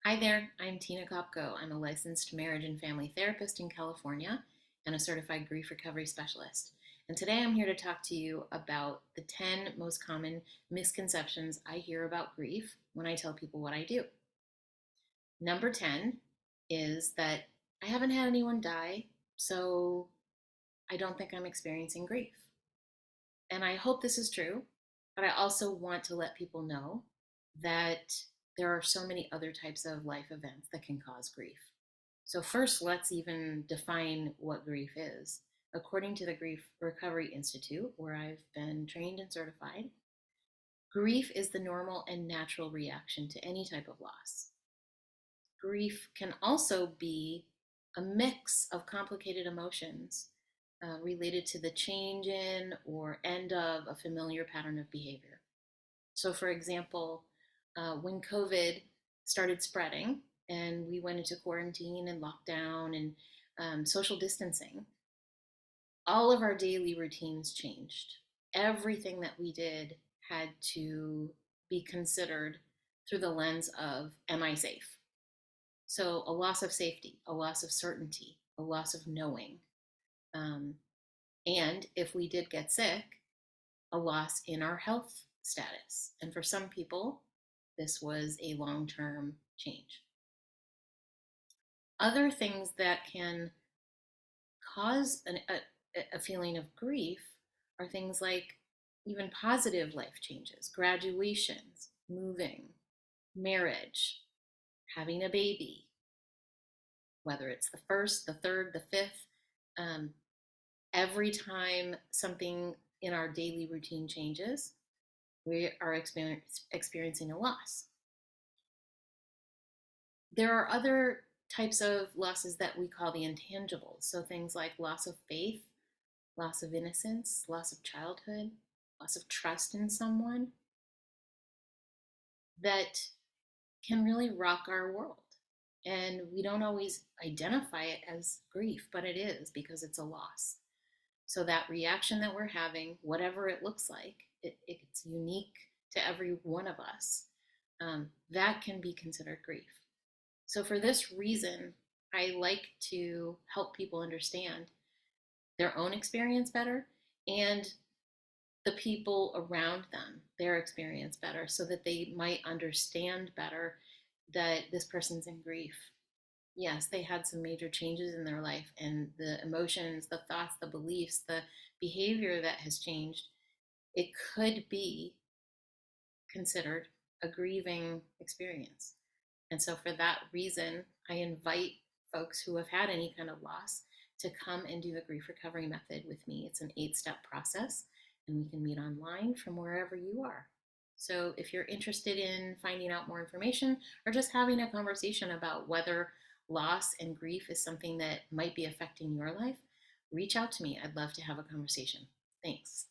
Hi there, I'm Tina Kopko. I'm a licensed marriage and family therapist in California and a certified grief recovery specialist. And today I'm here to talk to you about the 10 most common misconceptions I hear about grief when I tell people what I do. Number 10 is that I haven't had anyone die, so I don't think I'm experiencing grief. And I hope this is true, but I also want to let people know that there are so many other types of life events that can cause grief. So, first, let's even define what grief is. According to the Grief Recovery Institute, where I've been trained and certified, grief is the normal and natural reaction to any type of loss. Grief can also be a mix of complicated emotions related to the change in or end of a familiar pattern of behavior. So, for example, when COVID started spreading and we went into quarantine and lockdown and social distancing, all of our daily routines changed. Everything that we did had to be considered through the lens of, am I safe? So, a loss of safety, a loss of certainty, a loss of knowing. Um, and if we did get sick, a loss in our health status. And for some people, this was a long term change. Other things that can cause a feeling of grief are things like even positive life changes, graduations, moving, marriage, having a baby, whether it's the first, the third, the fifth. Um, every time something in our daily routine changes, we are experiencing a loss. There are other types of losses that we call the intangibles. So things like loss of faith, loss of innocence, loss of childhood, loss of trust in someone that can really rock our world. And we don't always identify it as grief, but it is because it's a loss. So that reaction that we're having, whatever it looks like, it's unique to every one of us. That can be considered grief. So for this reason, I like to help people understand their own experience better and the people around them, their experience better, so that they might understand better that this person's in grief. Yes, they had some major changes in their life, and the emotions, the thoughts, the beliefs, the behavior that has changed, it could be considered a grieving experience. And so, for that reason, I invite folks who have had any kind of loss to come and do the grief recovery method with me. It's an 8-step process, and we can meet online from wherever you are. So, if you're interested in finding out more information or just having a conversation about whether loss and grief is something that might be affecting your life, reach out to me. I'd love to have a conversation. Thanks.